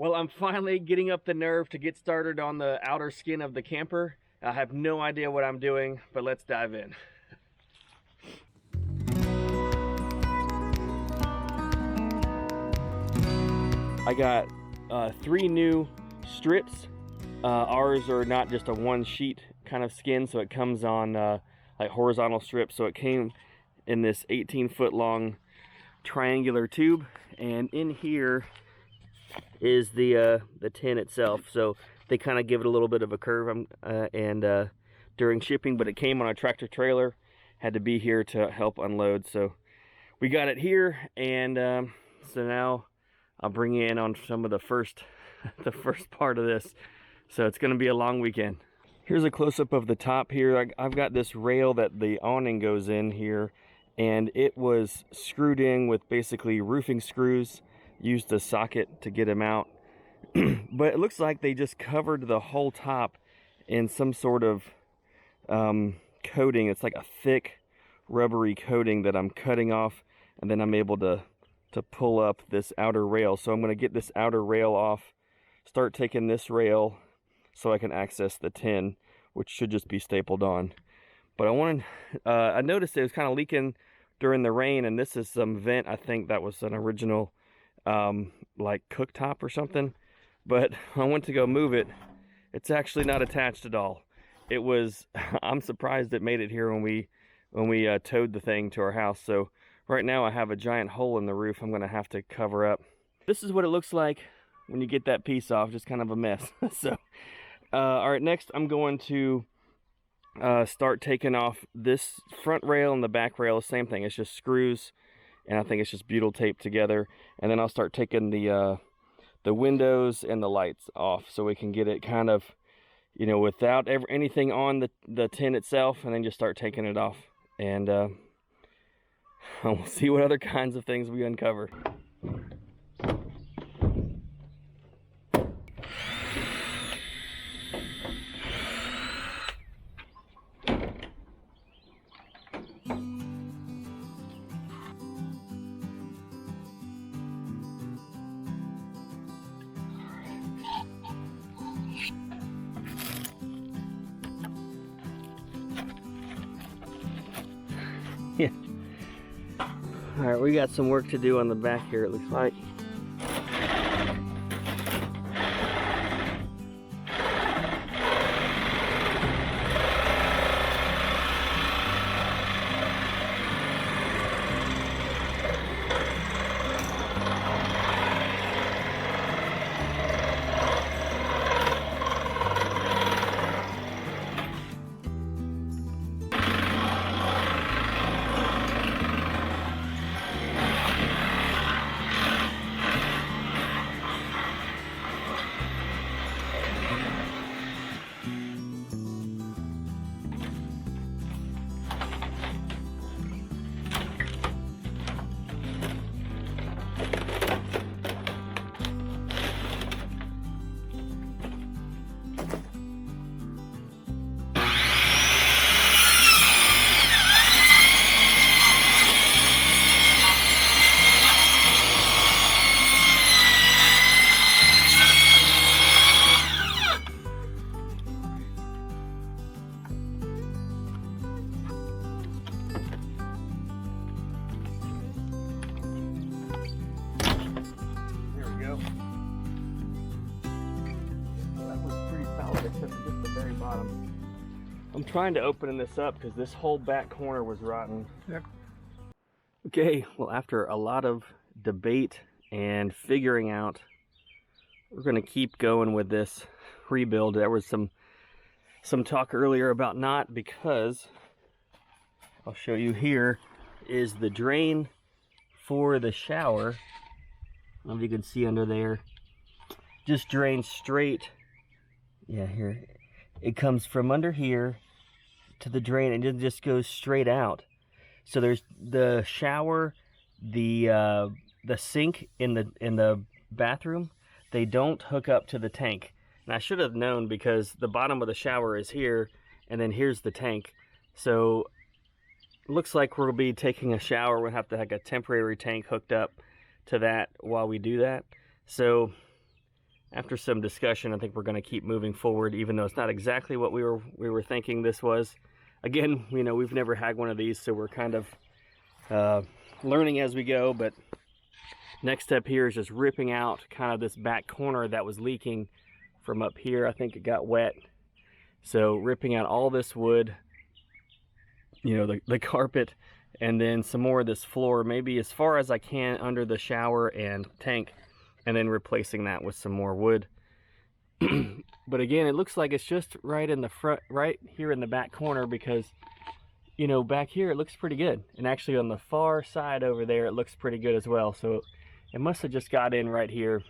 Well, I'm finally getting up the nerve to get started on the outer skin of the camper. I have no idea what I'm doing, but let's dive in. I got 3 new strips. Ours are not just a one sheet kind of skin, so it comes on like horizontal strips. So it came in this 18-foot long triangular tube, and in here is the tin itself. So they kind of give it a little bit of a curve during shipping, but it came on a tractor trailer, had to be here to help unload. So we got it here, and so now I'll bring you in on some of the first part of this. So it's going to be a long weekend. Here's a close-up of the top here. I've got this rail that the awning goes in here, and it was screwed in with basically roofing screws. Used a socket to get them out. But it looks like they just covered the whole top in some sort of coating. It's like a thick rubbery coating that I'm cutting off, and then I'm able to pull up this outer rail. So I'm going to get this outer rail off, start taking this rail so I can access the tin, which should just be stapled on. But I noticed it was kind of leaking during the rain, and this is some vent. I think that was an original like cooktop or something, but I went to go move it. It's actually not attached at all. It was I'm surprised it made it here when we towed the thing to our house. So right now I have a giant hole in the roof I'm gonna have to cover up. This is what it looks like when you get that piece off, just kind of a mess. So all right, next I'm going to start taking off this front rail and the back rail. The same thing, it's just screws, and I think it's just butyl tape together. And then I'll start taking the windows and the lights off, so we can get it kind of, you know, without anything on the tin itself, and then just start taking it off. And we'll see what other kinds of things we uncover. Yeah. All right, we got some work to do on the back here, it looks like. I'm trying to open this up because this whole back corner was rotten. Yep. Okay, well, after a lot of debate and figuring out, we're going to keep going with this rebuild. There was some talk earlier about not, because I'll show you. Here is the drain for the shower. I don't know if you can see under there. Just drains straight. Yeah, here. It comes from under here to the drain, and it just goes straight out. So there's the shower, the sink in the bathroom. They don't hook up to the tank. And I should have known, because the bottom of the shower is here, and then here's the tank. So it looks like we'll be taking a shower. We'll have to have a temporary tank hooked up to that while we do that. So after some discussion, I think we're going to keep moving forward, even though it's not exactly what we were thinking this was. Again, you know, we've never had one of these, so we're kind of learning as we go. But next step here is just ripping out kind of this back corner that was leaking from up here. I think it got wet. So ripping out all this wood, you know, the carpet, and then some more of this floor, maybe as far as I can under the shower and tank, and then replacing that with some more wood. But again, it looks like it's just right in the front, right here in the back corner, because, you know, back here it looks pretty good. And actually on the far side over there, it looks pretty good as well. So it must have just got in right here.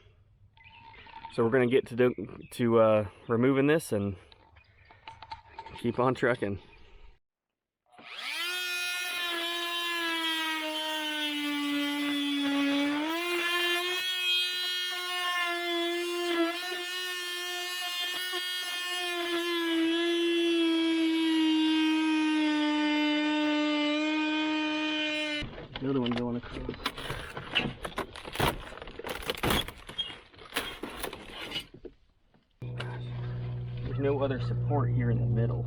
So we're gonna get to removing this and keep on trucking. The other one going across. There's no other support here in the middle.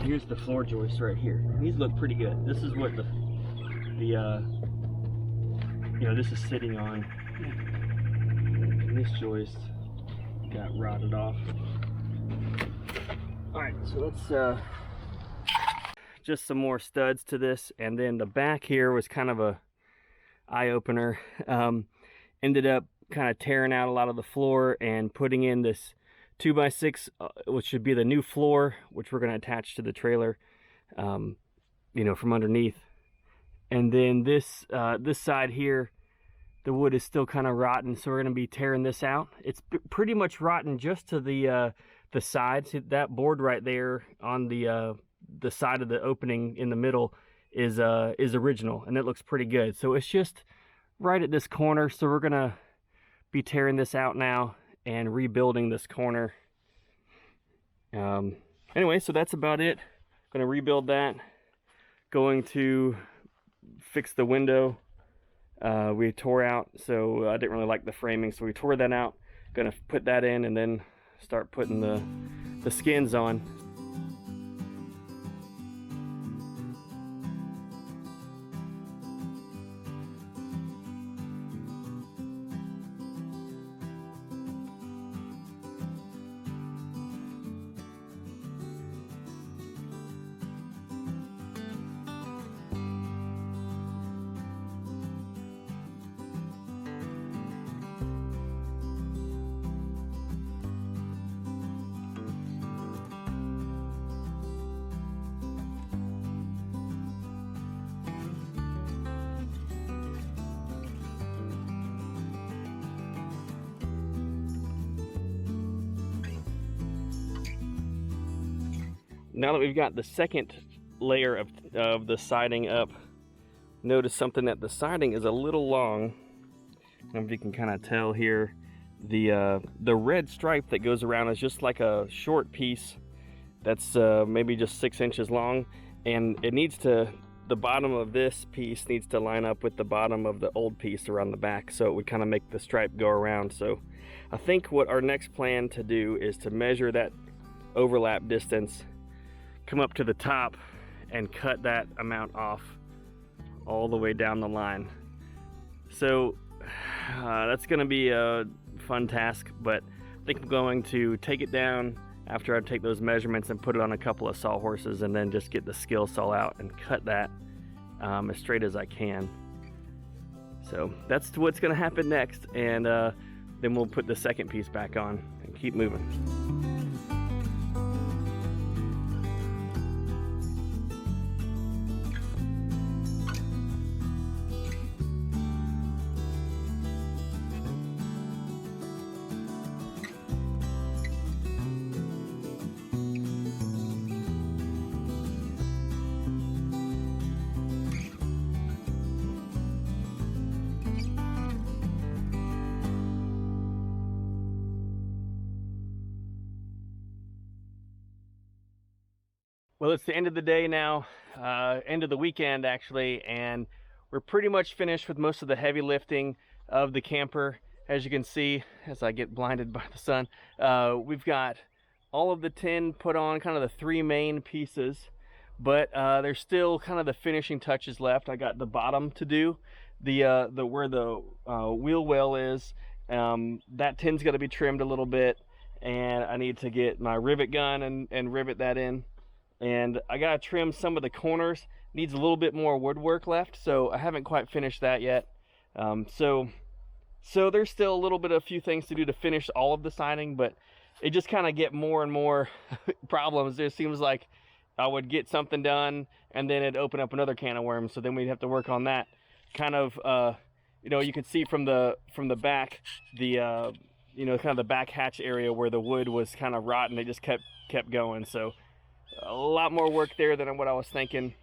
Here's the floor joist right here. These look pretty good. This is what the you know, this is sitting on. And this joist got rotted off. All right, so let's just some more studs to this, and then the back here was kind of a eye-opener. Ended up kind of tearing out a lot of the floor and putting in this 2x6, which should be the new floor, which we're going to attach to the trailer, you know, from underneath. And then this this side here, the wood is still kind of rotten, so we're going to be tearing this out. It's pretty much rotten just to the sides. That board right there on the side of the opening in the middle is original, and it looks pretty good. So it's just right at this corner, so we're gonna be tearing this out now and rebuilding this corner. Anyway, so that's about it. Gonna rebuild that. Going to fix the window. We tore out, so I didn't really like the framing, so we tore that out. Gonna put that in and then start putting the skins on. Now that we've got the second layer of the siding up, notice something, that the siding is a little long. I don't know if you can kind of tell here. The red stripe that goes around is just like a short piece that's maybe just 6 inches long, and it needs to, the bottom of this piece needs to line up with the bottom of the old piece around the back, so it would kind of make the stripe go around. So I think what our next plan to do is to measure that overlap distance, come up to the top and cut that amount off all the way down the line. So that's gonna be a fun task, but I think I'm going to take it down after I take those measurements and put it on a couple of sawhorses, and then just get the skill saw out and cut that as straight as I can. So that's what's gonna happen next, and then we'll put the second piece back on and keep moving. Well, it's the end of the day now, end of the weekend actually, and we're pretty much finished with most of the heavy lifting. of the camper. As you can see, as I get blinded by the sun, we've got all of the tin put on, kind of the 3 main pieces, but there's still kind of the finishing touches left. I got the bottom to do, the where the wheel well is. That tin's got to be trimmed a little bit, and I need to get my rivet gun and rivet that in. And I gotta trim some of the corners. Needs a little bit more woodwork left, so I haven't quite finished that yet. So there's still a few things to do to finish all of the siding, but it just kind of get more and more problems. It seems like I would get something done and then it'd open up another can of worms, so then we'd have to work on that. Kind of, you know, you can see from the back, the you know, kind of the back hatch area where the wood was kind of rotten. It just kept going, so a lot more work there than what I was thinking.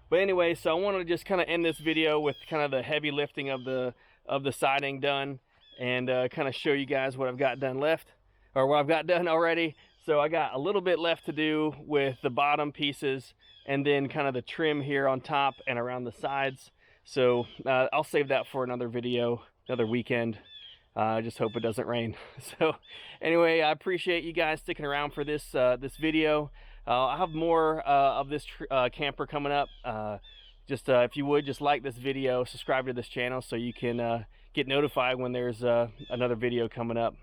But anyway, so I wanted to just kind of end this video with kind of the heavy lifting of the siding done, and kind of show you guys what I've got done left, or what I've got done already. So I got a little bit left to do with the bottom pieces, and then kind of the trim here on top and around the sides. So I'll save that for another video, another weekend. I just hope it doesn't rain. So anyway, I appreciate you guys sticking around for this this video. I'll have more of this camper coming up. Just if you would, just like this video, subscribe to this channel so you can get notified when there's another video coming up.